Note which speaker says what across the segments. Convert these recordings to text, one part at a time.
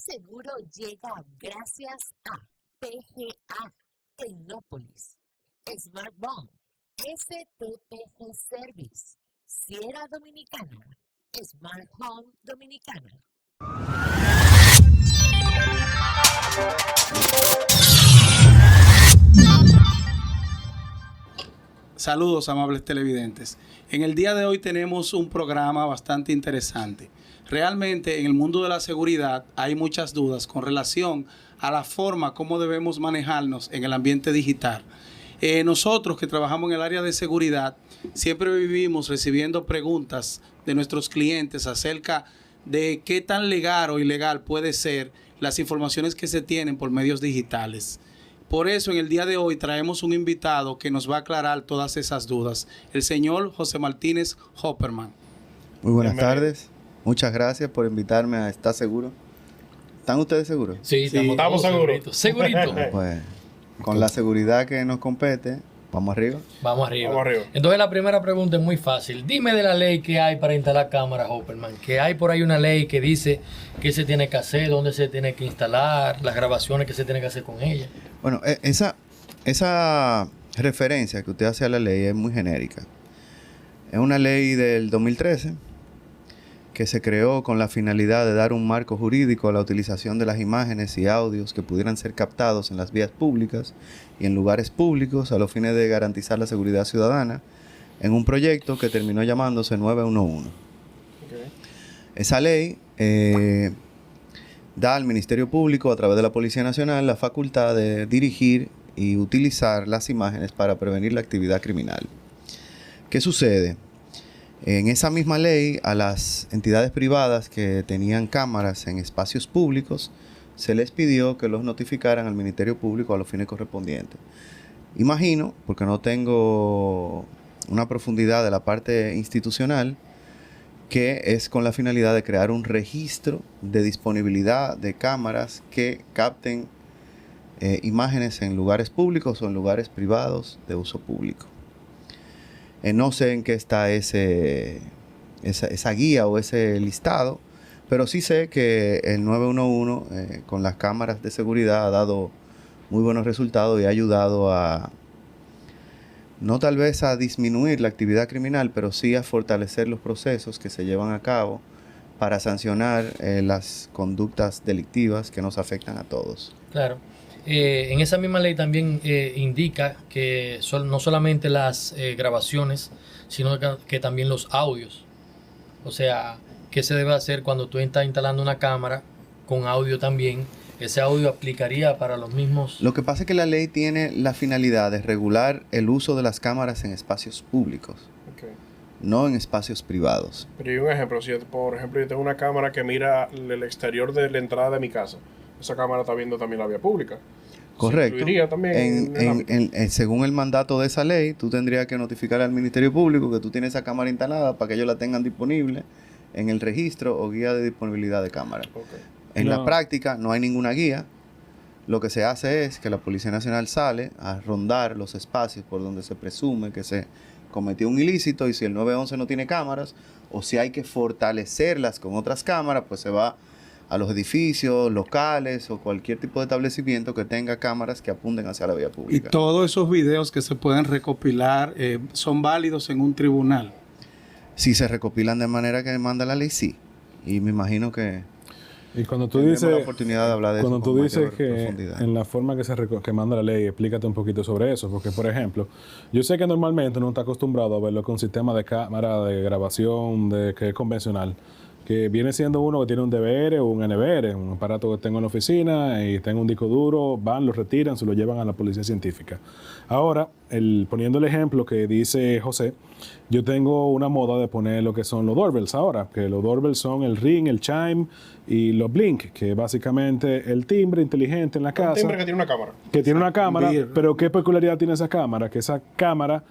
Speaker 1: Seguro llega gracias a PGA Tecnópolis, Smart Bond, STPG Service, Sierra Dominicana, Smart Home Dominicana.
Speaker 2: Saludos, amables televidentes. En el día de hoy tenemos un programa bastante interesante. Realmente en el mundo de la seguridad hay muchas dudas con relación a la forma como debemos manejarnos en el ambiente digital. Nosotros que trabajamos en el área de seguridad siempre vivimos recibiendo preguntas de nuestros clientes acerca de qué tan legal o ilegal puede ser las informaciones que se tienen por medios digitales. Por eso, en el día de hoy traemos un invitado que nos va a aclarar todas esas dudas, el señor José Martínez Hopperman.
Speaker 3: Muy buenas tardes. Muchas gracias por invitarme a ¿Estás Seguro? ¿Están ustedes seguros?
Speaker 4: Sí, estamos seguros. Segurito.
Speaker 3: Pues, con la seguridad que nos compete, ¿vamos arriba?
Speaker 4: Vamos arriba. Entonces, la primera pregunta es muy fácil. Dime de la ley que hay para instalar cámaras, Hopperman. Que hay por ahí una ley que dice qué se tiene que hacer, dónde se tiene que instalar, las grabaciones que se tiene que hacer con ella.
Speaker 3: Bueno, esa referencia que usted hace a la ley es muy genérica. Es una ley del 2013 que se creó con la finalidad de dar un marco jurídico a la utilización de las imágenes y audios que pudieran ser captados en las vías públicas y en lugares públicos a los fines de garantizar la seguridad ciudadana en un proyecto que terminó llamándose 911. Okay. Esa ley da al Ministerio Público, a través de la Policía Nacional, la facultad de dirigir y utilizar las imágenes para prevenir la actividad criminal. ¿Qué sucede? En esa misma ley, a las entidades privadas que tenían cámaras en espacios públicos, se les pidió que los notificaran al Ministerio Público a los fines correspondientes. Imagino, porque no tengo una profundidad de la parte institucional, que es con la finalidad de crear un registro de disponibilidad de cámaras que capten imágenes en lugares públicos o en lugares privados de uso público. No sé en qué está esa guía o ese listado, pero sí sé que el 911 con las cámaras de seguridad ha dado muy buenos resultados y ha ayudado a, no tal vez a disminuir la actividad criminal, pero sí a fortalecer los procesos que se llevan a cabo para sancionar las conductas delictivas que nos afectan a todos.
Speaker 4: Claro. En esa misma ley también indica que no solamente las grabaciones, sino que también los audios. O sea, ¿qué se debe hacer cuando tú estás instalando una cámara con audio también? Ese audio aplicaría para los mismos.
Speaker 3: Lo que pasa es que la ley tiene la finalidad de regular el uso de las cámaras en espacios públicos, no en espacios privados.
Speaker 5: Pero hay un ejemplo, si por ejemplo yo tengo una cámara que mira el exterior de la entrada de mi casa, esa cámara está viendo también la vía pública.
Speaker 3: Correcto. Según el mandato de esa ley, tú tendrías que notificar al Ministerio Público que tú tienes esa cámara instalada para que ellos la tengan disponible en el registro o guía de disponibilidad de cámara. Okay. En la práctica no hay ninguna guía. Lo que se hace es que la Policía Nacional sale a rondar los espacios por donde se presume que se cometió un ilícito, y si el 911 no tiene cámaras o si hay que fortalecerlas con otras cámaras, pues se va a los edificios, locales o cualquier tipo de establecimiento que tenga cámaras que apunten hacia la vía pública.
Speaker 2: Y todos esos videos que se pueden recopilar son válidos en un tribunal.
Speaker 3: Si se recopilan de manera que manda la ley, sí. Y me imagino que
Speaker 6: y cuando tú dices
Speaker 3: la oportunidad de hablar de
Speaker 6: cuando
Speaker 3: eso
Speaker 6: tú dices que en la forma que manda la ley, explícate un poquito sobre eso, porque por ejemplo, yo sé que normalmente uno está acostumbrado a verlo con un sistema de cámara de grabación que es convencional, que viene siendo uno que tiene un DVR o un NVR, un aparato que tengo en la oficina y tengo un disco duro, van, lo retiran, se lo llevan a la policía científica. Ahora, poniendo el ejemplo que dice José, yo tengo una moda de poner lo que son los doorbells ahora, que los doorbells son el ring, el chime y los blink, que básicamente el timbre inteligente en la casa. Un
Speaker 5: timbre que tiene una cámara.
Speaker 6: Que tiene una cámara, pero ¿qué peculiaridad tiene esa cámara? Que esa cámara,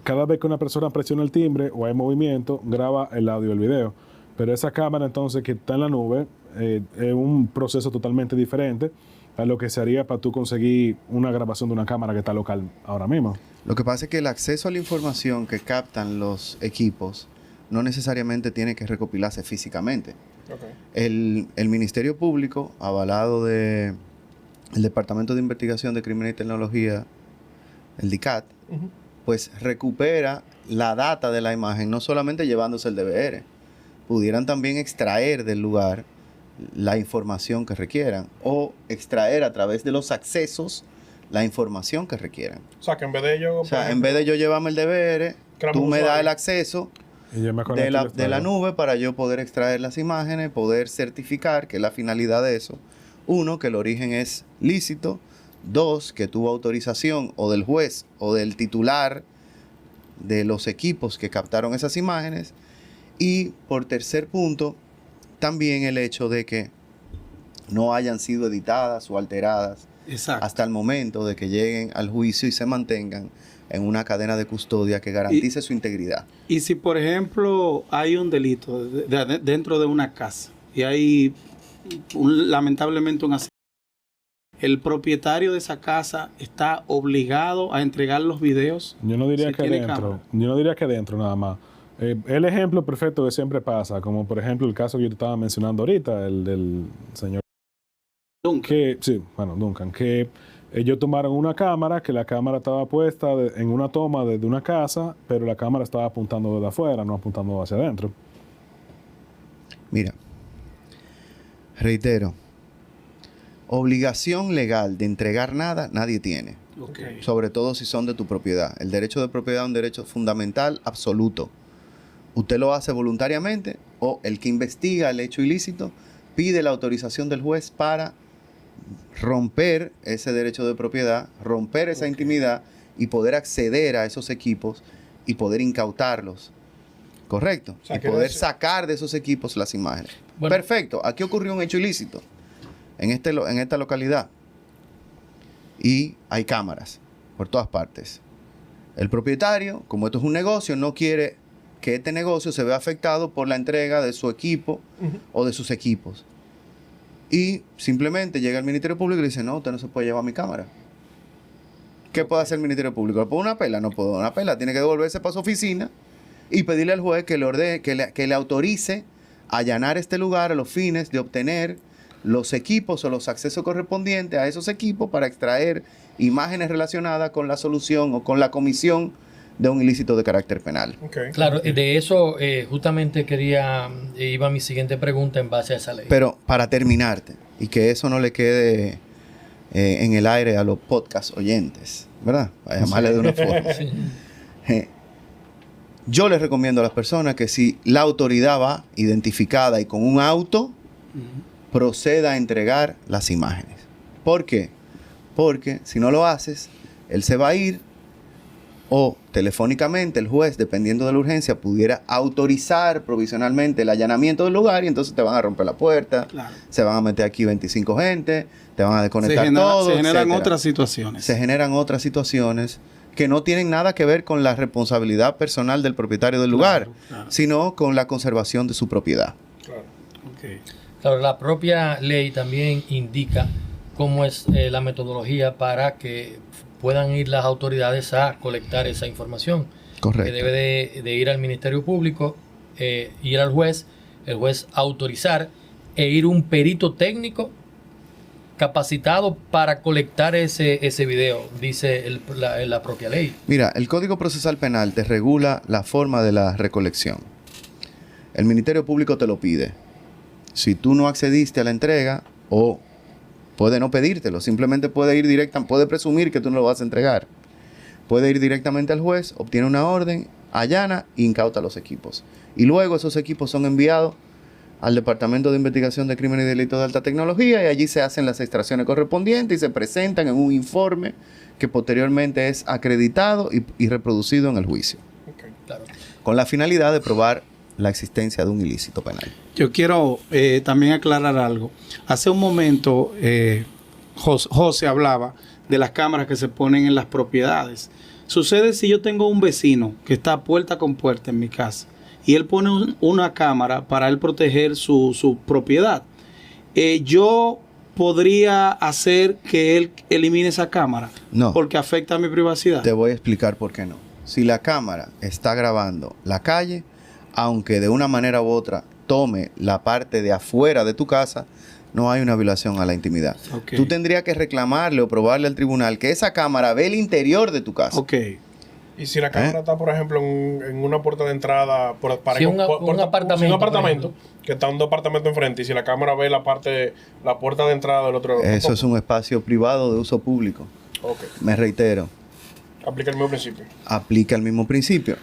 Speaker 6: cada vez que una persona presiona el timbre o hay movimiento, graba el audio y el video. Pero esa cámara entonces que está en la nube es un proceso totalmente diferente a lo que se haría para tú conseguir una grabación de una cámara que está local ahora mismo.
Speaker 3: Lo que pasa es que el acceso a la información que captan los equipos no necesariamente tiene que recopilarse físicamente.
Speaker 5: Ok.
Speaker 3: El Ministerio Público, avalado del Departamento de Investigación de Crímenes y Tecnología, el DICAT,
Speaker 5: Ujú.
Speaker 3: pues recupera la data de la imagen, no solamente llevándose el DVR. Pudieran también extraer del lugar la información que requieran o extraer a través de los accesos la información que requieran.
Speaker 5: O sea, que en vez de yo...
Speaker 3: O sea, en vez de yo llevarme el DVR,
Speaker 5: Creamos
Speaker 3: tú me das
Speaker 5: usuario.
Speaker 3: el acceso
Speaker 6: Y yo me
Speaker 3: de
Speaker 6: conecto
Speaker 3: la,
Speaker 6: al
Speaker 3: de la
Speaker 6: estado.
Speaker 3: nube para yo poder extraer las imágenes, poder certificar que la finalidad de eso, uno, que el origen es lícito, dos, que tuvo autorización o del juez o del titular de los equipos que captaron esas imágenes, y por tercer punto, también el hecho de que no hayan sido editadas o alteradas
Speaker 2: Exacto.
Speaker 3: hasta el momento de que lleguen al juicio y se mantengan en una cadena de custodia que garantice su integridad.
Speaker 2: Y si, por ejemplo, hay un delito dentro de una casa y hay lamentablemente un asesinato, el propietario de esa casa está obligado a entregar los videos.
Speaker 6: Yo no diría
Speaker 2: si
Speaker 6: que
Speaker 2: tiene
Speaker 6: dentro.
Speaker 2: cámara.
Speaker 6: Yo no diría que dentro nada más. El ejemplo perfecto que siempre pasa, como por ejemplo el caso que yo te estaba mencionando ahorita, el del señor
Speaker 2: Nunca.
Speaker 6: Duncan, que ellos tomaron una cámara, que la cámara estaba puesta en una toma desde una casa, pero la cámara estaba apuntando desde afuera, no apuntando hacia adentro.
Speaker 3: Mira, reitero, obligación legal de entregar nada nadie tiene,
Speaker 2: Ok.
Speaker 3: sobre todo si son de tu propiedad. El derecho de propiedad es un derecho fundamental absoluto. Usted lo hace voluntariamente o el que investiga el hecho ilícito pide la autorización del juez para romper ese derecho de propiedad, romper esa intimidad y poder acceder a esos equipos y poder incautarlos. ¿Correcto?
Speaker 5: O sea,
Speaker 3: y
Speaker 5: quiere
Speaker 3: poder
Speaker 5: decir-
Speaker 3: sacar de esos equipos las imágenes.
Speaker 4: Bueno.
Speaker 3: Perfecto. Aquí ocurrió un hecho ilícito en esta localidad. Y hay cámaras por todas partes. El propietario, como esto es un negocio, no quiere que este negocio se vea afectado por la entrega de su equipo
Speaker 5: Ujú.
Speaker 3: o de sus equipos. Y simplemente llega el Ministerio Público y le dice, no, usted no se puede llevar mi cámara. ¿Qué puede hacer el Ministerio Público? ¿Le puede una pela? No puede dar una pela. Tiene que devolverse para su oficina y pedirle al juez que le ordene, que le autorice allanar este lugar a los fines de obtener los equipos o los accesos correspondientes a esos equipos para extraer imágenes relacionadas con la solución o con la comisión de un ilícito de carácter penal.
Speaker 5: Ok.
Speaker 4: Claro, de eso justamente iba mi siguiente pregunta en base a esa ley.
Speaker 3: Pero para terminarte, y que eso no le quede en el aire a los podcast oyentes, ¿verdad? Para llamarle de una forma.
Speaker 4: Sí.
Speaker 3: Yo les recomiendo a las personas que si la autoridad va identificada y con un auto, proceda a entregar las imágenes. ¿Por qué? Porque si no lo haces, él se va a ir o telefónicamente el juez, dependiendo de la urgencia, pudiera autorizar provisionalmente el allanamiento del lugar y entonces te van a romper la puerta,
Speaker 2: Claro.
Speaker 3: se van a meter aquí 25 gente, te van a
Speaker 2: Se,
Speaker 3: desconectar
Speaker 2: genera-
Speaker 3: todo,
Speaker 2: se generan
Speaker 3: etcétera.
Speaker 2: otras situaciones.
Speaker 3: Se generan otras situaciones que no tienen nada que ver con la responsabilidad personal del propietario del lugar,
Speaker 2: claro.
Speaker 3: sino con la conservación de su propiedad.
Speaker 5: Claro.
Speaker 2: Ok.
Speaker 4: Claro, la propia ley también indica cómo es la metodología para que puedan ir las autoridades a colectar esa información.
Speaker 3: Correcto.
Speaker 4: Que debe de ir al Ministerio Público, ir al juez, el juez autorizar e ir un perito técnico capacitado para colectar ese video, dice la propia ley.
Speaker 3: Mira, el Código Procesal Penal te regula la forma de la recolección. El Ministerio Público te lo pide. Si tú no accediste a la entrega, o puede no pedírtelo, simplemente puede presumir que tú no lo vas a entregar. Puede ir directamente al juez, obtiene una orden, allana e incauta los equipos. Y luego esos equipos son enviados al Departamento de Investigación de Crímenes y Delitos de Alta Tecnología y allí se hacen las extracciones correspondientes y se presentan en un informe que posteriormente es acreditado y reproducido en el juicio,
Speaker 5: Ok.
Speaker 4: Claro.
Speaker 3: con la finalidad de probar la existencia de un ilícito penal.
Speaker 2: Yo quiero también aclarar algo. Hace un momento José hablaba de las cámaras que se ponen en las propiedades. Sucede si yo tengo un vecino que está puerta con puerta en mi casa y él pone una cámara para él proteger su propiedad. Yo podría hacer que él elimine esa cámara
Speaker 3: No.
Speaker 2: porque afecta a mi privacidad.
Speaker 3: Te voy a explicar por qué no. Si la cámara está grabando la calle, aunque de una manera u otra tome la parte de afuera de tu casa, no hay una violación a la intimidad.
Speaker 2: Ok.
Speaker 3: Tú tendrías que reclamarle o probarle al tribunal que esa cámara ve el interior de tu casa.
Speaker 2: Ok.
Speaker 5: Y si la cámara está, por ejemplo, en una puerta de entrada,
Speaker 4: Si un apartamento,
Speaker 5: un
Speaker 4: por
Speaker 5: apartamento
Speaker 4: ejemplo.
Speaker 5: que está un departamento enfrente, y si la cámara ve la puerta de entrada del otro.
Speaker 3: Eso es un espacio privado de uso público.
Speaker 5: Ok.
Speaker 3: Me reitero,
Speaker 5: Aplica el mismo principio.
Speaker 3: aplica el mismo principio.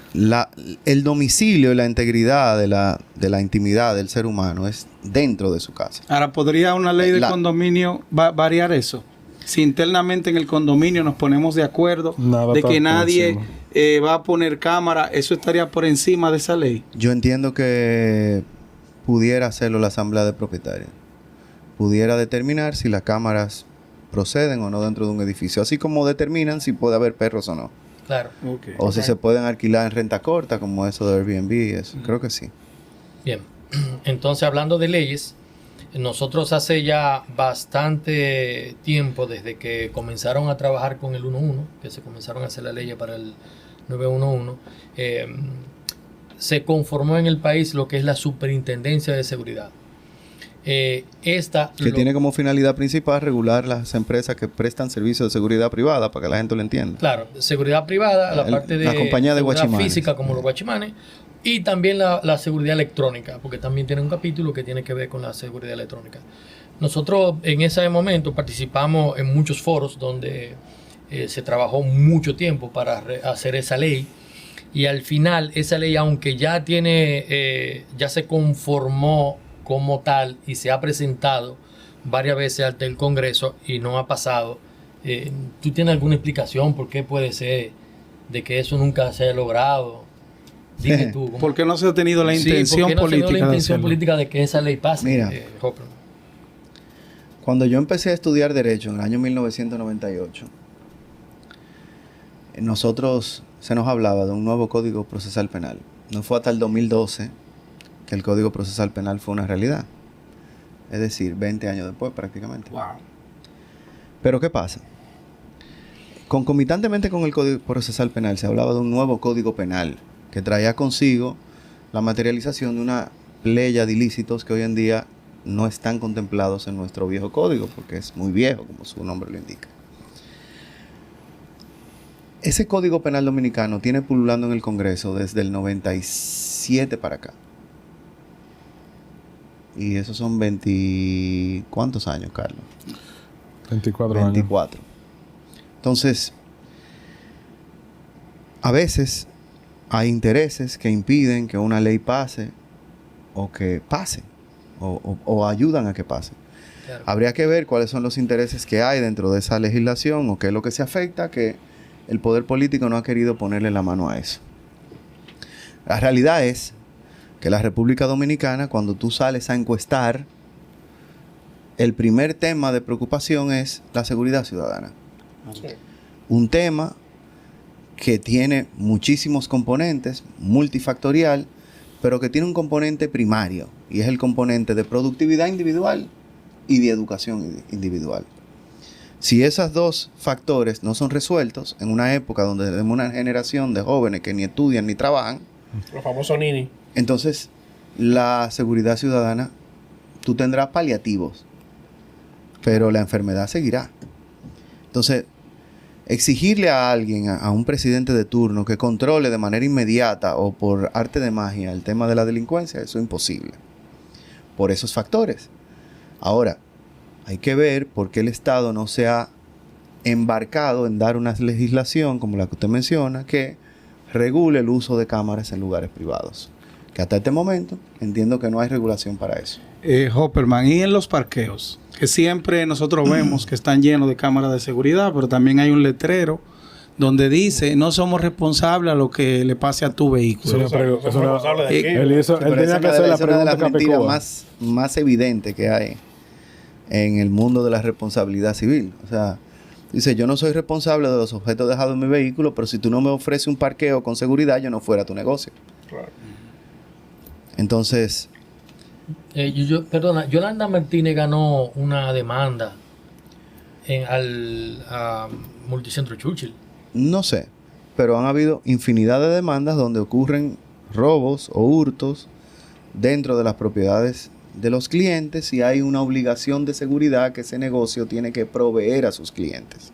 Speaker 3: El domicilio y la integridad de la intimidad del ser humano es dentro de su casa.
Speaker 2: Ahora, ¿podría una ley de
Speaker 3: La-
Speaker 2: condominio variar eso? Si internamente en el condominio nos ponemos de acuerdo
Speaker 6: Nada
Speaker 2: de
Speaker 6: está
Speaker 2: que
Speaker 6: por
Speaker 2: nadie
Speaker 6: encima.
Speaker 2: va a poner cámara, ¿eso estaría por encima de esa ley?
Speaker 3: Yo entiendo que pudiera hacerlo la asamblea de propietarios. Pudiera determinar si las cámaras proceden o no dentro de un edificio, así como determinan si puede haber perros o no.
Speaker 4: Claro.
Speaker 2: Ok.
Speaker 3: O si se pueden alquilar en renta corta, como eso de Airbnb y eso. Creo que sí.
Speaker 4: Bien. Entonces, hablando de leyes, nosotros hace ya bastante tiempo, desde que comenzaron a trabajar con el 1.1, que se comenzaron a hacer las leyes para el 911, se conformó en el país lo que es la Superintendencia de Seguridad.
Speaker 3: Que tiene como finalidad principal regular las empresas que prestan servicios de seguridad privada, para que la gente lo entienda.
Speaker 4: Claro, seguridad privada, la parte de
Speaker 3: la compañía de
Speaker 4: seguridad
Speaker 3: guachimanes.
Speaker 4: física como los guachimanes, y también la seguridad electrónica, porque también tiene un capítulo que tiene que ver con la seguridad electrónica. Nosotros en ese momento participamos en muchos foros donde se trabajó mucho tiempo para hacer esa ley, y al final esa ley, aunque ya ya se conformó como tal y se ha presentado varias veces ante el Congreso y no ha pasado, ¿tú tienes alguna explicación por qué puede ser de que eso nunca se haya logrado? Dime tú. ¿cómo?
Speaker 2: ¿Por qué no se ha tenido la
Speaker 4: Sí,
Speaker 2: intención
Speaker 4: ¿por qué no se dio
Speaker 2: política
Speaker 4: la
Speaker 2: de
Speaker 4: intención
Speaker 2: hacerlo?
Speaker 4: política de que esa ley pase?
Speaker 3: Mira.
Speaker 4: Hopper?
Speaker 3: Cuando yo empecé a estudiar Derecho en el año 1998, nosotros se nos hablaba de un nuevo Código Procesal Penal. No fue hasta el 2012 que el Código Procesal Penal fue una realidad. Es decir, 20 años después prácticamente.
Speaker 2: Wow.
Speaker 3: Pero ¿qué pasa? Concomitantemente con el Código Procesal Penal se hablaba de un nuevo Código Penal que traía consigo la materialización de una playa de ilícitos que hoy en día no están contemplados en nuestro viejo código, porque es muy viejo, como su nombre lo indica. Ese Código Penal dominicano tiene pululando en el Congreso desde el 97 para acá. Y esos son 20... ¿Cuántos años, Carlos?
Speaker 6: 24 años.
Speaker 3: 24. Entonces, a veces hay intereses que impiden que una ley pase o que pase o ayudan a que pase.
Speaker 4: Claro.
Speaker 3: Habría que ver cuáles son los intereses que hay dentro de esa legislación o qué es lo que se afecta, que el poder político no ha querido ponerle la mano a eso. La realidad es que la República Dominicana, cuando tú sales a encuestar, el primer tema de preocupación es la seguridad ciudadana.
Speaker 5: Sí.
Speaker 3: Un tema que tiene muchísimos componentes, multifactorial, pero que tiene un componente primario, y es el componente de productividad individual y de educación individual. Si esos dos factores no son resueltos, en una época donde tenemos una generación de jóvenes que ni estudian ni trabajan,
Speaker 5: Los famosos Nini.
Speaker 3: entonces la seguridad ciudadana, tú tendrás paliativos, pero la enfermedad seguirá. Entonces, exigirle a alguien, a un presidente de turno, que controle de manera inmediata o por arte de magia el tema de la delincuencia, eso es imposible. Por esos factores. Ahora, hay que ver por qué el Estado no se ha embarcado en dar una legislación como la que usted menciona, que regule el uso de cámaras en lugares privados. Que hasta este momento entiendo que no hay regulación para eso.
Speaker 2: Hopperman, y en los parqueos, que siempre nosotros vemos que están llenos de cámaras de seguridad, pero también hay un letrero donde dice: no somos responsables a lo que le pase a tu vehículo.
Speaker 6: Eso no-
Speaker 5: Somos responsables de aquí.
Speaker 6: Él
Speaker 3: Pero
Speaker 6: tenía
Speaker 3: esa
Speaker 6: que
Speaker 3: es
Speaker 6: hacer la
Speaker 3: esa es una de
Speaker 6: pregunta
Speaker 3: las
Speaker 6: que
Speaker 3: mentiras
Speaker 6: aplicó.
Speaker 3: más evidentes que hay en el mundo de la responsabilidad civil. O sea, dice: yo no soy responsable de los objetos dejados en mi vehículo, pero si tú no me ofreces un parqueo con seguridad, yo no fuera a tu negocio.
Speaker 5: Claro.
Speaker 3: Entonces,
Speaker 4: Perdona, Yolanda Martínez ganó una demanda a Multicentro Churchill.
Speaker 3: no sé, pero han habido infinidad de demandas donde ocurren robos o hurtos dentro de las propiedades de los clientes y hay una obligación de seguridad que ese negocio tiene que proveer a sus clientes.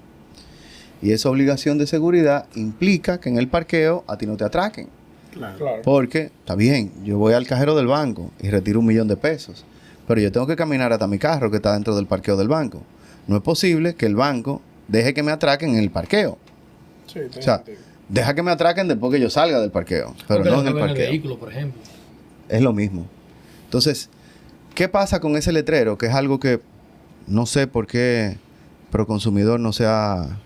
Speaker 3: Y esa obligación de seguridad implica que en el parqueo a ti no te atraquen.
Speaker 5: Claro.
Speaker 3: Porque, está bien, yo voy al cajero del banco y retiro $1,000,000, pero yo tengo que caminar hasta mi carro que está dentro del parqueo del banco. No es posible que el banco deje que me atraquen en el parqueo.
Speaker 5: Sí, tiene
Speaker 3: O sea,
Speaker 5: sentido.
Speaker 3: deja que me atraquen después que yo salga del parqueo, pero
Speaker 4: Porque
Speaker 3: no
Speaker 4: lo
Speaker 3: en el
Speaker 4: que ve
Speaker 3: parqueo.
Speaker 4: vehículo, por ejemplo.
Speaker 3: Es lo mismo. Entonces, ¿qué pasa con ese letrero? Que es algo que no sé por qué Proconsumidor no se ha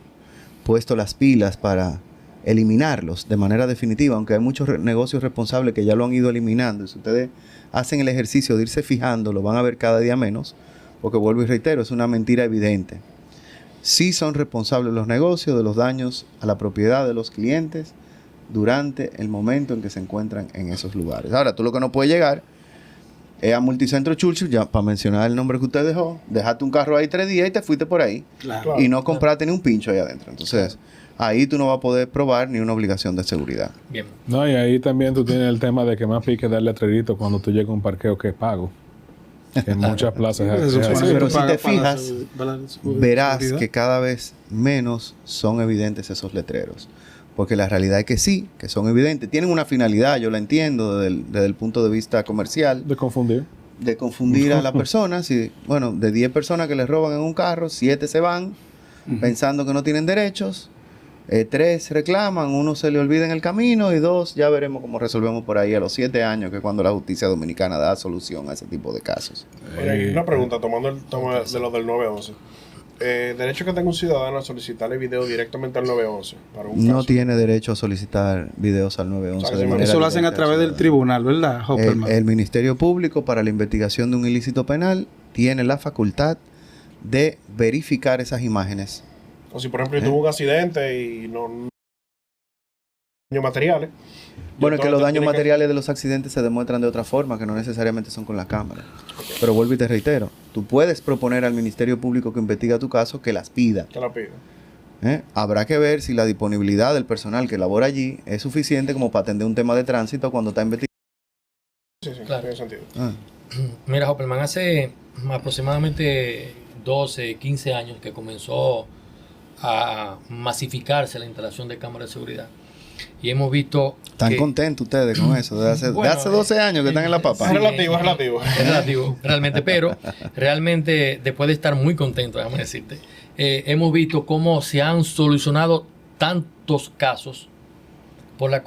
Speaker 3: puesto las pilas para eliminarlos de manera definitiva, aunque hay muchos negocios responsables que ya lo han ido eliminando. Y si ustedes hacen el ejercicio de irse fijando, lo van a ver cada día menos, porque vuelvo y reitero, es una mentira evidente. Sí son responsables los negocios de los daños a la propiedad de los clientes durante el momento en que se encuentran en esos lugares. Ahora, tú lo que no puedes llegar es a Multicentro Churchill, ya para mencionar el nombre que usted dejó, dejaste un carro ahí 3 días y te fuiste por ahí.
Speaker 2: Claro.
Speaker 3: Y no compraste ni un pincho ahí adentro. Entonces, ahí tú no vas a poder probar ni una obligación de seguridad.
Speaker 4: Bien.
Speaker 6: No, y ahí también tú tienes el tema de que más pique dar letrerito cuando tú llegas a un parqueo que es pago. Que en muchas plazas es
Speaker 2: Se
Speaker 6: así.
Speaker 2: supone que
Speaker 3: Pero
Speaker 2: tú
Speaker 3: si
Speaker 2: pagas
Speaker 3: te
Speaker 2: para
Speaker 3: fijas,
Speaker 2: para la
Speaker 3: Verás
Speaker 2: seguridad.
Speaker 3: que cada vez menos son evidentes esos letreros. Porque la realidad es que sí, que son evidentes. Tienen una finalidad, yo la entiendo desde el punto de vista comercial,
Speaker 6: De confundir.
Speaker 3: de confundir a las personas. Y, bueno, de 10 personas que les roban en un carro, 7 se van pensando que no tienen derechos. 3 reclaman, 1 se le olvida en el camino y 2 ya veremos cómo resolvemos por ahí a los 7 años, que es cuando la justicia dominicana da solución a ese tipo de casos.
Speaker 5: Oye, una pregunta, tomando el tema de lo del 911. Derecho que tenga un ciudadano a solicitarle video directamente al 911 para un
Speaker 3: No
Speaker 5: caso.
Speaker 3: tiene derecho a solicitar videos al 911.
Speaker 5: O sea,
Speaker 3: de
Speaker 5: que
Speaker 3: manera
Speaker 2: Eso lo hacen a
Speaker 3: directa
Speaker 2: través del
Speaker 3: ciudadana.
Speaker 2: tribunal, ¿verdad, Hopperman?
Speaker 3: El Ministerio Público, para la investigación de un ilícito penal, tiene la facultad de verificar esas imágenes.
Speaker 5: O si, por ejemplo, yo tuve un accidente y no daños materiales.
Speaker 3: Bueno, es que
Speaker 5: entonces
Speaker 3: los daños
Speaker 5: tiene que-
Speaker 3: materiales de los accidentes se demuestran de otra forma, que no necesariamente son con la cámara. Pero vuelvo y te reitero, tú puedes proponer al Ministerio Público que investiga tu caso que las pida.
Speaker 5: Que la pido.
Speaker 3: Habrá que ver si la disponibilidad del personal que labora allí es suficiente como para atender un tema de tránsito cuando está investigando.
Speaker 5: Sí, sí,
Speaker 4: Claro.
Speaker 5: tiene sentido.
Speaker 4: Mira, Hopperman, hace aproximadamente 12, 15 años que comenzó a masificarse la instalación de cámaras de seguridad. Y hemos visto
Speaker 3: ¿Están
Speaker 4: que
Speaker 3: contentos ustedes con eso? De
Speaker 4: Bueno,
Speaker 3: hace 12 años que están en la papa.
Speaker 5: Es relativo, es relativo.
Speaker 4: es relativo, realmente, pero realmente después de estar muy contento, déjame decirte, hemos visto cómo se han solucionado tantos casos por la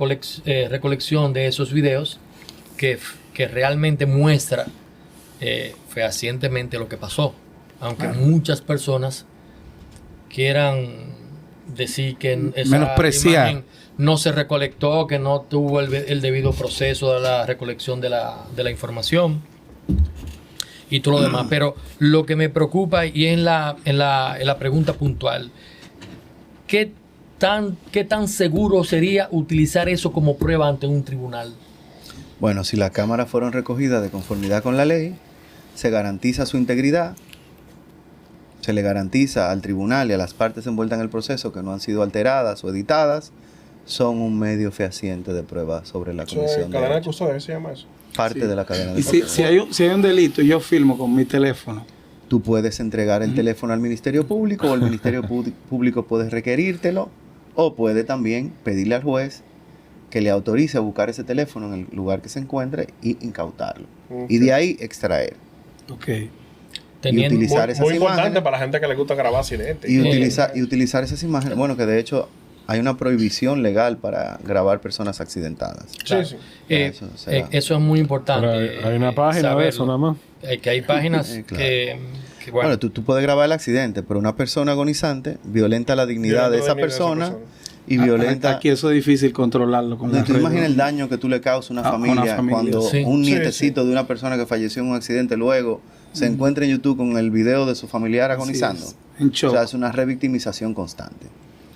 Speaker 4: recolección de esos videos que realmente muestra fehacientemente lo que pasó. Aunque muchas personas quieran decir que esa
Speaker 2: Menospreciar.
Speaker 4: imagen no se recolectó, que no tuvo el debido proceso de la recolección de la información y todo lo demás. Pero lo que me preocupa y en la pregunta puntual, ¿qué tan seguro sería utilizar eso como prueba ante un tribunal?
Speaker 3: Bueno, si las cámaras fueron recogidas de conformidad con la ley, se garantiza su integridad, se le garantiza al tribunal y a las partes envueltas en el proceso que no han sido alteradas o editadas, son un medio fehaciente de prueba sobre la
Speaker 5: Eso es
Speaker 3: comisión de
Speaker 5: cadena de
Speaker 3: hechos.
Speaker 5: custodia, ¿se llama eso?
Speaker 3: Parte
Speaker 2: Sí.
Speaker 3: de la cadena de
Speaker 2: Y si
Speaker 3: custodia.
Speaker 2: hay un delito y yo filmo con mi teléfono,
Speaker 3: Tú puedes entregar el teléfono al Ministerio Público o el Ministerio Público puede requerírtelo o puede también pedirle al juez que le autorice a buscar ese teléfono en el lugar que se encuentre y incautarlo. Y de ahí extraer.
Speaker 2: ok.
Speaker 4: Teniendo,
Speaker 3: utiliza-
Speaker 5: Muy,
Speaker 3: esas
Speaker 5: muy importante
Speaker 3: imágenes.
Speaker 5: para la gente que le gusta grabar accidentes.
Speaker 3: Y utilizar esas imágenes. Bueno, que de hecho hay una prohibición legal para grabar personas accidentadas.
Speaker 4: claro,
Speaker 5: Sí, sí.
Speaker 3: Eso será.
Speaker 4: eso es muy importante.
Speaker 6: Pero hay una página de eso
Speaker 4: saberlo.
Speaker 6: nada más.
Speaker 4: Que hay páginas
Speaker 3: Claro.
Speaker 4: que, bueno,
Speaker 3: Bueno, tú puedes grabar el accidente, pero una persona agonizante violenta la dignidad de esa persona y violenta...
Speaker 2: Aquí eso es difícil controlarlo con
Speaker 3: ¿Tú
Speaker 2: las redes.
Speaker 3: imaginas el daño que tú le causas a una
Speaker 2: A una
Speaker 3: familia
Speaker 2: familia.
Speaker 3: cuando
Speaker 4: Sí.
Speaker 3: un
Speaker 5: Sí,
Speaker 3: nietecito de una persona que falleció en un accidente luego se encuentra en YouTube con el video de su familiar
Speaker 2: Así
Speaker 3: agonizando?
Speaker 2: es, en shock.
Speaker 3: O sea, es una revictimización constante.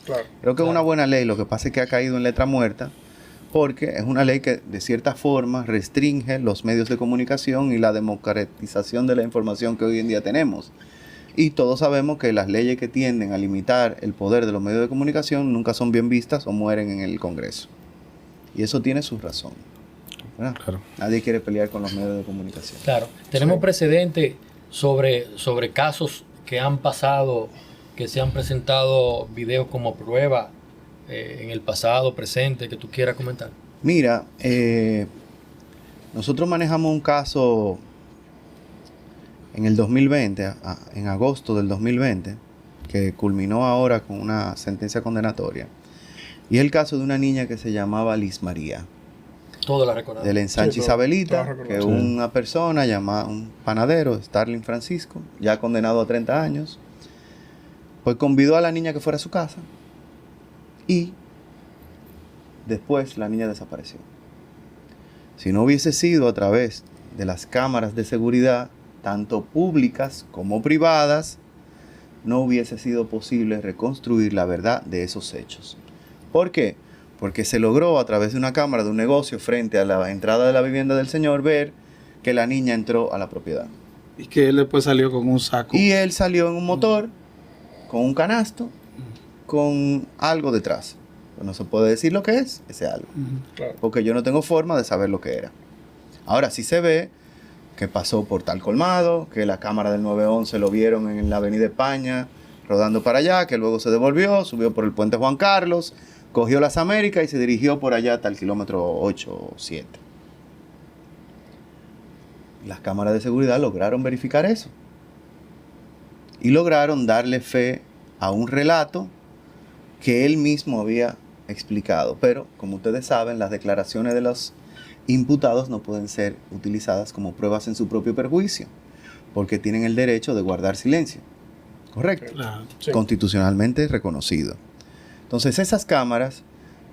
Speaker 5: Claro.
Speaker 3: Creo que es una buena ley, lo que pasa es que ha caído en letra muerta porque es una ley que de cierta forma restringe los medios de comunicación y la democratización de la información que hoy en día tenemos. Y todos sabemos que las leyes que tienden a limitar el poder de los medios de comunicación nunca son bien vistas o mueren en el Congreso. Y eso tiene su razón. ¿verdad?
Speaker 6: Claro.
Speaker 3: Nadie quiere pelear con los medios de comunicación.
Speaker 4: Claro, tenemos precedentes sobre casos que han pasado, que se han presentado videos como prueba en el pasado, presente, que tú quieras comentar.
Speaker 3: Mira, nosotros manejamos un caso en el 2020, en agosto del 2020, que culminó ahora con una sentencia condenatoria. Y es el caso de una niña que se llamaba Liz María,
Speaker 4: Todo la recordamos.
Speaker 3: del ensanche
Speaker 5: Sí,
Speaker 3: Isabelita,
Speaker 5: todo
Speaker 3: que
Speaker 5: recordamos.
Speaker 3: una persona llamada, un panadero, Starling Francisco, ya condenado a 30 años, pues convidó a la niña que fuera a su casa y después la niña desapareció. Si no hubiese sido a través de las cámaras de seguridad, tanto públicas como privadas, no hubiese sido posible reconstruir la verdad de esos hechos. ¿Por qué? Porque se logró a través de una cámara de un negocio frente a la entrada de la vivienda del señor ver que la niña entró a la propiedad.
Speaker 2: Y que él después salió con un saco.
Speaker 3: Y él salió en un motor, con un canasto, con algo detrás. No se puede decir lo que es ese algo.
Speaker 5: Claro.
Speaker 3: Porque yo no tengo forma de saber lo que era. Ahora sí se ve que pasó por tal colmado, que la cámara del 911 lo vieron en la avenida España, rodando para allá, que luego se devolvió, subió por el puente Juan Carlos, cogió las Américas y se dirigió por allá hasta el kilómetro 8 o 7. Las cámaras de seguridad lograron verificar eso. Y lograron darle fe a un relato que él mismo había explicado. Pero, como ustedes saben, las declaraciones de los imputados no pueden ser utilizadas como pruebas en su propio perjuicio, porque tienen el derecho de guardar silencio. ¿Correcto?
Speaker 2: Claro.
Speaker 5: Sí.
Speaker 3: Constitucionalmente reconocido. Entonces, esas cámaras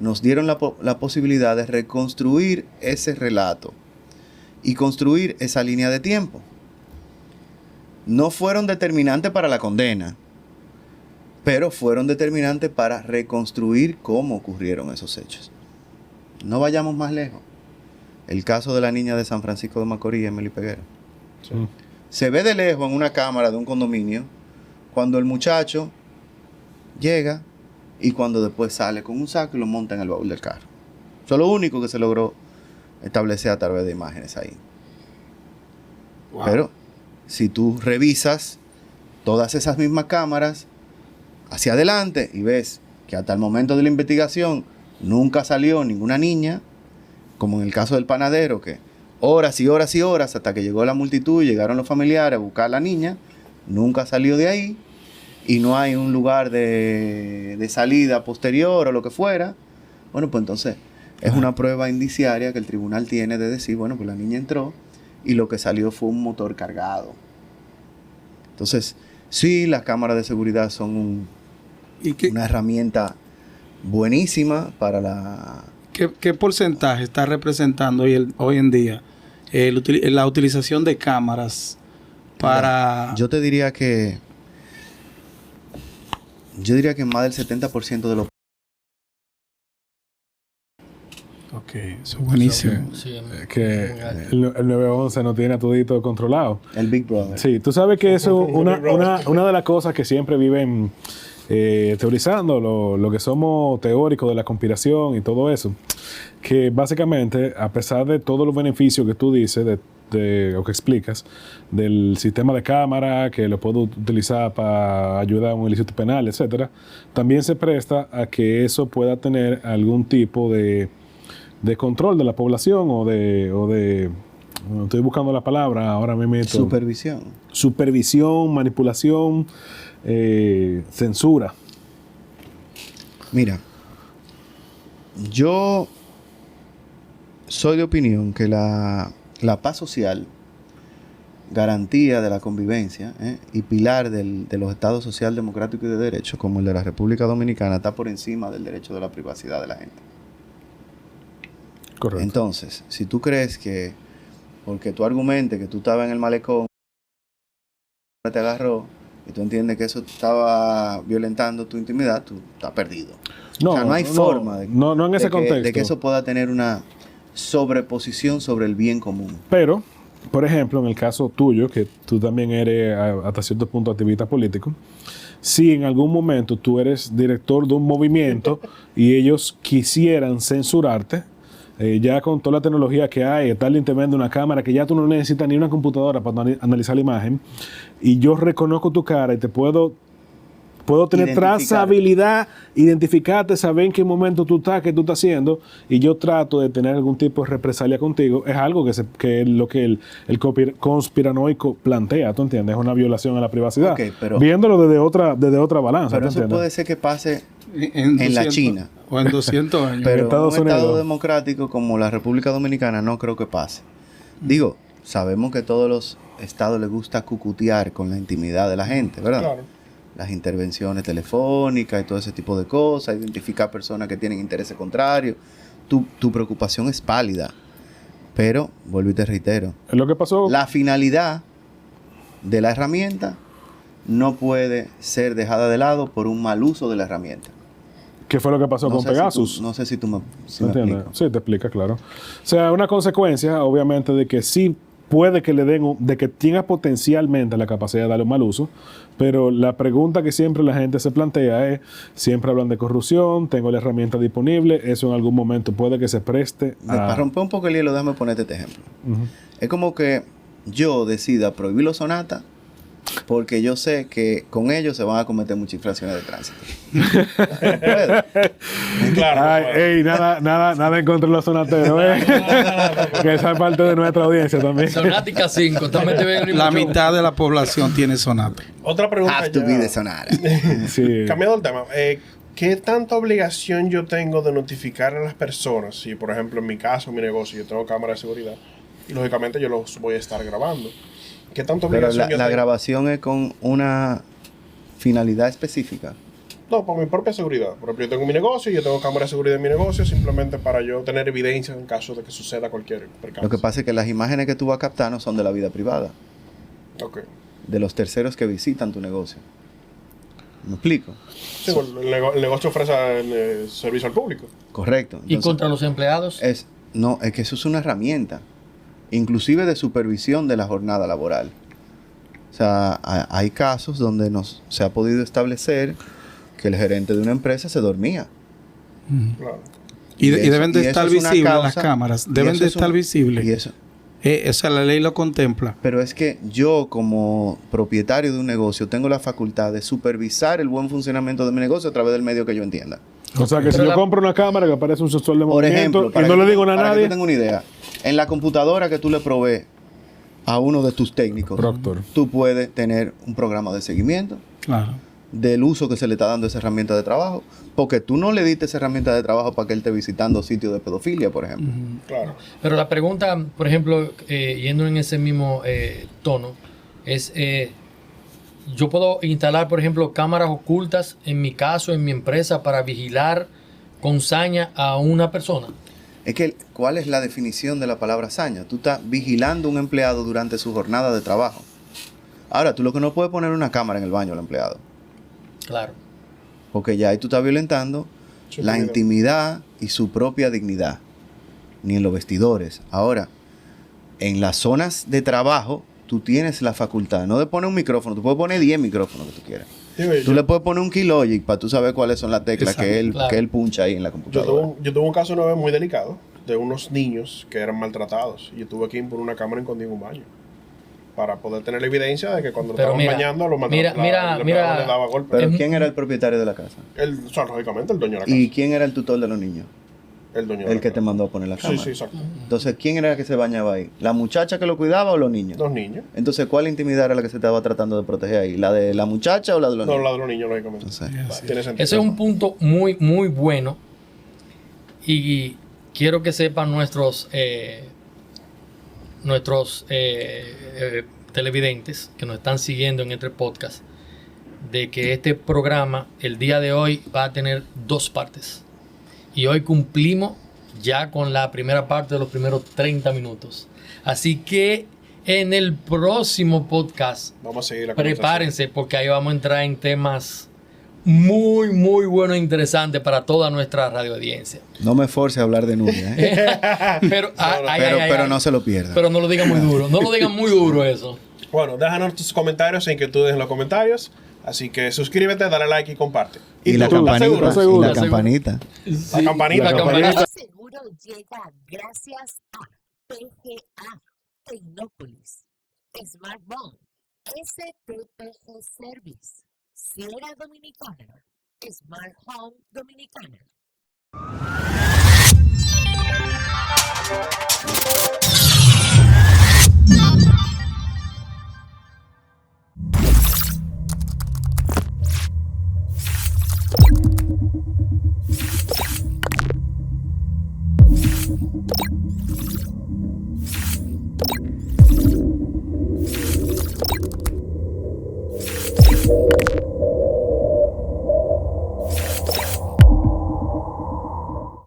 Speaker 3: nos dieron la posibilidad de reconstruir ese relato y construir esa línea de tiempo. No fueron determinantes para la condena, pero fueron determinantes para reconstruir cómo ocurrieron esos hechos. No vayamos más lejos. El caso de la niña de San Francisco de Macorís, Emily Peguero.
Speaker 5: Sí.
Speaker 3: Se ve de lejos en una cámara de un condominio cuando el muchacho llega y cuando después sale con un saco y lo monta en el baúl del carro. Eso es lo único que se logró establecer a través de imágenes ahí.
Speaker 2: Wow.
Speaker 3: Pero si tú revisas todas esas mismas cámaras hacia adelante y ves que hasta el momento de la investigación nunca salió ninguna niña, como en el caso del panadero, que horas y horas y horas hasta que llegó la multitud y llegaron los familiares a buscar a la niña, nunca salió de ahí y no hay un lugar de salida posterior o lo que fuera, bueno, pues entonces es una prueba indiciaria que el tribunal tiene de decir, bueno, pues la niña entró y lo que salió fue un motor cargado. Entonces, sí, las cámaras de seguridad son
Speaker 2: ¿Y qué,
Speaker 3: una herramienta buenísima para la...
Speaker 2: qué porcentaje está representando hoy en día la utilización de cámaras para...
Speaker 3: Yo te diría que... Yo diría que más del 70% de los...
Speaker 2: Ok, eso es buenísimo.
Speaker 4: Sí,
Speaker 6: Que
Speaker 4: muy alto.
Speaker 6: el 911 no tiene a todito controlado.
Speaker 3: El Big Brother.
Speaker 6: Sí, tú sabes que eso es una de las cosas que siempre viven teorizando, lo que somos teóricos de la conspiración y todo eso, que básicamente, a pesar de todos los beneficios que tú dices, o que explicas, del sistema de cámara, que lo puedo utilizar para ayudar a un ilícito penal, etcétera, también se presta a que eso pueda tener algún tipo de control de la población o de no estoy buscando la palabra, ahora me meto. Supervisión, manipulación, censura.
Speaker 3: Mira, yo soy de opinión que la paz social, garantía de la convivencia y pilar de los estados social, democrático y de derecho, como el de la República Dominicana, está por encima del derecho de la privacidad de la gente.
Speaker 6: Correcto.
Speaker 3: Entonces, si tú crees que porque tú argumentes que tú estabas en el malecón, te agarró y tú entiendes que eso estaba violentando tu intimidad, tú estás perdido.
Speaker 6: No,
Speaker 3: o sea, no hay forma de
Speaker 6: en ese contexto.
Speaker 3: de que eso pueda tener una sobreposición sobre el bien común.
Speaker 6: Pero, por ejemplo, en el caso tuyo, que tú también eres hasta cierto punto activista político, si en algún momento tú eres director de un movimiento y ellos quisieran censurarte, ya con toda la tecnología que hay, Starlink te vende una cámara que ya tú no necesitas ni una computadora para analizar la imagen, y yo reconozco tu cara y te puedo tener
Speaker 3: Identificar.
Speaker 6: trazabilidad, identificarte, saber en qué momento tú estás, qué tú estás haciendo, y yo trato de tener algún tipo de represalia contigo. Es algo que es lo que el conspiranoico plantea, ¿tú entiendes? Es una violación a la privacidad.
Speaker 3: Ok, pero-
Speaker 6: viéndolo desde otra balanza,
Speaker 3: Pero
Speaker 6: ¿tú
Speaker 3: eso
Speaker 6: entiendes?
Speaker 3: puede ser que pase
Speaker 2: En
Speaker 3: la
Speaker 2: 200
Speaker 3: China.
Speaker 2: O en 200 años.
Speaker 3: Pero en un
Speaker 6: Estados
Speaker 3: estado
Speaker 6: Unidos.
Speaker 3: democrático como la República Dominicana no creo que pase. Digo, sabemos que a todos los estados les gusta cucutear con la intimidad de la gente, ¿verdad?
Speaker 5: Claro.
Speaker 3: Las intervenciones telefónicas y todo ese tipo de cosas, identificar personas que tienen intereses contrarios. Tu preocupación es válida, pero, vuelvo y te reitero,
Speaker 6: Es lo que pasó.
Speaker 3: la finalidad de la herramienta no puede ser dejada de lado por un mal uso de la herramienta.
Speaker 6: ¿Qué fue lo que pasó
Speaker 3: No
Speaker 6: con
Speaker 3: sé si
Speaker 6: Pegasus?
Speaker 3: tú- no sé si tú me, si
Speaker 6: ¿Me
Speaker 3: me
Speaker 6: entiendes?
Speaker 3: explico.
Speaker 6: Sí, te explica, claro. O sea, una consecuencia, obviamente, de que sí puede que le den, de que tenga potencialmente la capacidad de darle un mal uso, pero la pregunta que siempre la gente se plantea es, siempre hablan de corrupción, tengo la herramienta disponible, eso en algún momento puede que se preste
Speaker 3: Para
Speaker 6: a...
Speaker 3: romper un poco el hielo, déjame ponerte este ejemplo.
Speaker 6: Ujú.
Speaker 3: Es como que yo decida prohibir los sonatas porque yo sé que con ellos se van a cometer muchas infracciones de tránsito. ¿Puedo?
Speaker 5: Claro.
Speaker 6: Ay,
Speaker 5: claro.
Speaker 6: ey, nada en contra de los sonateros, que esa es parte de nuestra audiencia también.
Speaker 4: Sonática 5, también te veo
Speaker 2: La mitad de la población tiene sonata.
Speaker 5: Otra pregunta.
Speaker 3: Have to
Speaker 5: ya.
Speaker 3: be de Sonata.
Speaker 6: Sí.
Speaker 5: Cambiando el tema, ¿qué tanta obligación yo tengo de notificar a las personas? Si, por ejemplo, en mi caso, en mi negocio, yo tengo cámara de seguridad y lógicamente yo los voy a estar grabando. ¿Qué tanta
Speaker 3: Pero
Speaker 5: obligación yo
Speaker 3: la
Speaker 5: tengo?
Speaker 3: grabación es con una finalidad específica.
Speaker 5: No, por mi propia seguridad. Por ejemplo, yo tengo mi negocio y yo tengo cámara de seguridad en mi negocio simplemente para yo tener evidencia en caso de que suceda cualquier percance.
Speaker 3: Lo que pasa es que las imágenes que tú vas a captar no son de la vida privada,
Speaker 5: Ok.
Speaker 3: de los terceros que visitan tu negocio. ¿Me explico?
Speaker 5: Sí, bueno, el negocio ofrece servicio al público.
Speaker 3: Correcto.
Speaker 4: ¿Y
Speaker 3: Entonces,
Speaker 4: contra los empleados?
Speaker 3: es que eso es una herramienta, inclusive de supervisión de la jornada laboral. O sea, hay casos donde se ha podido establecer que el gerente de una empresa se dormía.
Speaker 5: Claro.
Speaker 2: Y
Speaker 3: eso-
Speaker 2: deben de
Speaker 3: y eso
Speaker 2: estar
Speaker 3: es una
Speaker 2: visibles las
Speaker 3: causa-
Speaker 2: cámaras.
Speaker 3: y
Speaker 2: Deben
Speaker 3: eso
Speaker 2: de
Speaker 3: es un-
Speaker 2: estar visibles.
Speaker 3: Y eso,
Speaker 2: O sea, la ley lo contempla.
Speaker 3: pero es que yo, como propietario de un negocio, tengo la facultad de supervisar el buen funcionamiento de mi negocio a través del medio que yo entienda.
Speaker 6: O sea, que si
Speaker 4: Pero
Speaker 6: yo
Speaker 4: la-
Speaker 6: compro una cámara que aparece un sensor de
Speaker 3: Por
Speaker 6: movimiento
Speaker 3: ejemplo,
Speaker 6: y no le digo nada a
Speaker 3: para que
Speaker 6: nadie,
Speaker 3: tú tengas una idea, en la computadora que tú le provees a uno de tus técnicos,
Speaker 6: Proctor.
Speaker 3: tú puedes tener un programa de seguimiento
Speaker 2: Claro.
Speaker 3: del uso que se le está dando a esa herramienta de trabajo, porque tú no le diste esa herramienta de trabajo para que él esté visitando sitios de pedofilia, por ejemplo.
Speaker 5: Claro.
Speaker 4: Pero la pregunta, por ejemplo, yendo en ese mismo tono, es, yo puedo instalar, por ejemplo, cámaras ocultas en mi caso, en mi empresa, para vigilar con saña a una persona.
Speaker 3: Es que, ¿cuál es la definición de la palabra saña? Tú estás vigilando a un empleado durante su jornada de trabajo. Ahora, tú lo que no puedes poner una cámara en el baño al empleado,
Speaker 4: Claro.
Speaker 3: porque ya ahí tú estás violentando
Speaker 5: Su
Speaker 3: la
Speaker 5: intimidad.
Speaker 3: intimidad y su propia dignidad, ni en los vestidores. Ahora, en las zonas de trabajo, tú tienes la facultad, no de poner un micrófono, tú puedes poner 10 micrófonos que tú quieras.
Speaker 5: Digo,
Speaker 3: Tú le puedes poner un Keylogic para tú saber cuáles son las teclas
Speaker 2: Exacto,
Speaker 3: que él,
Speaker 4: claro.
Speaker 3: que él puncha ahí en la
Speaker 5: yo
Speaker 3: computadora.
Speaker 5: tuve un caso una vez muy delicado de unos niños que eran maltratados y yo tuve que ir por una cámara escondida en un baño para poder tener la evidencia de que cuando lo
Speaker 4: Pero
Speaker 5: estaban
Speaker 4: mira,
Speaker 5: bañando lo
Speaker 4: mira,
Speaker 5: el empleado le daba golpes.
Speaker 3: Pero
Speaker 4: Es-
Speaker 3: ¿quién era el propietario de la casa?
Speaker 5: O sea, lógicamente el dueño de la casa.
Speaker 3: ¿Y quién era el tutor de los niños?
Speaker 5: El dueño de
Speaker 3: El
Speaker 5: la
Speaker 3: que te
Speaker 5: casa.
Speaker 3: mandó a poner la
Speaker 5: Sí,
Speaker 3: cámara.
Speaker 5: sí, exacto.
Speaker 3: Entonces, ¿quién era el que se bañaba ahí? ¿La muchacha que lo cuidaba o los niños?
Speaker 5: Los niños.
Speaker 3: Entonces, ¿cuál intimidad era la que se estaba tratando de proteger ahí? ¿La de la muchacha o la de los
Speaker 5: No,
Speaker 3: niños?
Speaker 5: la de los niños, lógicamente.
Speaker 3: Entonces,
Speaker 5: Tiene sentido.
Speaker 4: Ese es un punto muy, muy bueno. Y quiero que sepan nuestros televidentes que nos están siguiendo en este podcast, de que este programa el día de hoy va a tener 2 partes. Y hoy cumplimos ya con la primera parte de los primeros 30 minutos. Así que en el próximo podcast,
Speaker 5: Vamos a seguir la conversación.
Speaker 4: prepárense porque ahí vamos a entrar en temas muy, muy buenos e interesantes para toda nuestra radio audiencia.
Speaker 3: no me force a hablar de Nuria, ¿eh?
Speaker 4: Pero,
Speaker 3: pero no se lo pierdan.
Speaker 4: pero no lo digan muy duro. No lo digan muy duro eso.
Speaker 5: Bueno, déjanos tus comentarios e inquietudes en los comentarios. Así que suscríbete, dale like y comparte.
Speaker 3: Y la
Speaker 5: tú, ¿estás
Speaker 3: campanita.
Speaker 5: seguro?
Speaker 3: Y la
Speaker 4: ¿Estás seguro?
Speaker 3: campanita.
Speaker 5: La campanita,
Speaker 6: La campanita.
Speaker 1: Seguro llega gracias a PGA Tecnópolis, Smart Bond, STPG Service, Sierra Dominicana, Smart Home Dominicana.